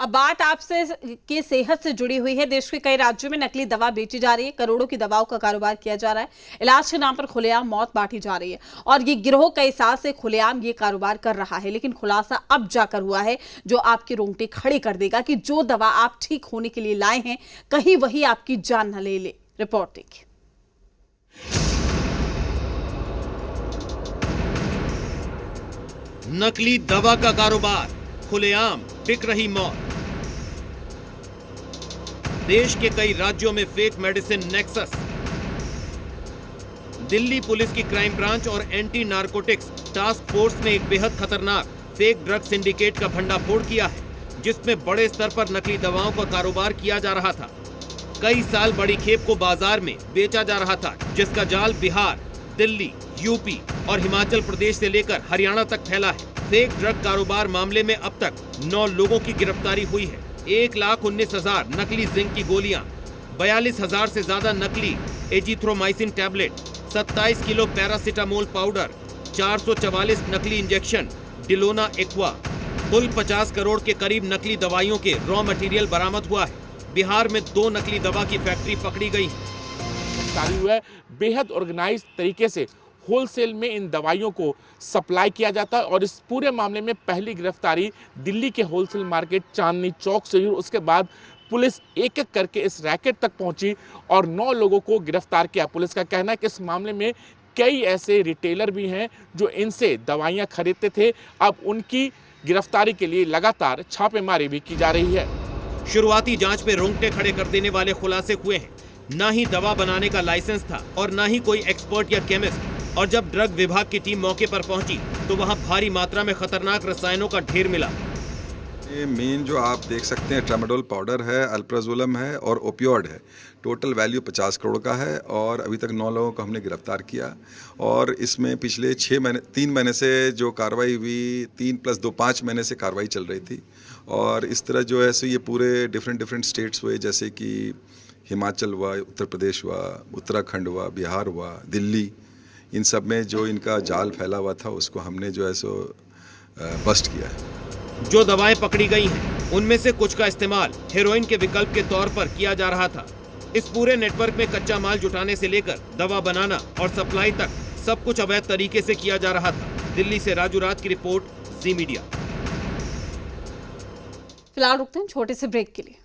अब बात आपसे की सेहत से जुड़ी हुई है। देश के कई राज्यों में नकली दवा बेची जा रही है, करोड़ों की दवाओं का कारोबार किया जा रहा है, इलाज के नाम पर खुलेआम मौत बांटी जा रही है और ये गिरोह कई साल से खुलेआम ये कारोबार कर रहा है। लेकिन खुलासा अब जाकर हुआ है जो आपकी रोंगटे खड़ी कर देगा कि जो दवा आप ठीक होने के लिए लाए हैं कहीं वही आपकी जान न ले ले। रिपोर्ट देखिए। नकली दवा का कारोबार, खुलेआम बिक रही मौत। देश के कई राज्यों में fake medicine nexus. Delhi police की क्राइम ब्रांच और एंटी नारकोटिक्स टास्क फोर्स ने एक बेहद खतरनाक फेक ड्रग सिंडिकेट का भंडाफोड़ किया है, जिसमें बड़े स्तर पर नकली दवाओं का कारोबार किया जा रहा था। कई साल बड़ी खेप को बाजार में बेचा जा रहा था, जिसका जाल बिहार, दिल्ली, यूपी और हिमाचल प्रदेश से लेकर हरियाणा तक फैला है। फेक ड्रग कारोबार मामले में अब तक 9 लोगों की गिरफ्तारी हुई है। 1,19,000 नकली जिंक की गोलियां, 42,000 से ज्यादा नकली azithromycin tablet, 27 kilo paracetamol powder, 444 नकली इंजेक्शन डिलोना एक्वा, कुल 50 करोड़ के करीब नकली दवाइयों के रॉ मटेरियल बरामद हुआ है। बिहार में 2 नकली दवा की फैक्ट्री पकड़ी गई है। हुआ है बेहद ऑर्गेनाइज तरीके से होलसेल में इन दवाइयों को सप्लाई किया जाता है और इस पूरे मामले में पहली गिरफ्तारी दिल्ली के होलसेल मार्केट चांदनी चौक से हुई। उसके बाद पुलिस एक एक करके इस रैकेट तक पहुंची और 9 लोगों को गिरफ्तार किया। पुलिस का कहना है कि इस मामले में कई ऐसे रिटेलर भी हैं जो इनसे दवाइयां खरीदते थे। अब उनकी गिरफ्तारी के लिए लगातार छापेमारी भी की जा रही है। शुरुआती जांच में रोंगटे खड़े कर देने वाले खुलासे हुए हैं। ना ही दवा बनाने का लाइसेंस था और ना ही कोई एक्सपर्ट या केमिस्ट। और जब ड्रग विभाग की टीम मौके पर पहुंची तो वहां भारी मात्रा में खतरनाक रसायनों का ढेर मिला। ये मेन जो आप देख सकते हैं ट्रामाडोल पाउडर है, अल्प्राजोलम है और ओपियोइड है। टोटल वैल्यू 50 करोड़ का है और अभी तक 9 लोगों को हमने गिरफ्तार किया। और इसमें पिछले 3 महीने से जो कार्रवाई हुई, 3 + 2 5 महीने से कार्रवाई चल रही थी। और इस तरह जो है सो ये पूरे डिफरेंट स्टेट्स हुए, जैसे कि हिमाचल हुआ, उत्तर प्रदेश हुआ, उत्तराखंड हुआ, बिहार हुआ, दिल्ली, इन सब में जो इनका जाल फैला हुआ था उसको हमने जो है सो बस्ट किया है। जो दवाएं पकड़ी गई हैं उनमें से कुछ का इस्तेमाल हेरोइन के विकल्प के तौर पर किया जा रहा था। इस पूरे नेटवर्क में कच्चा माल जुटाने से लेकर दवा बनाना और सप्लाई तक सब कुछ अवैध तरीके से किया जा रहा था। दिल्ली से राजू रात की रिपोर्ट, जी मीडिया। फिलहाल रुकते हैं छोटे से ब्रेक के लिए।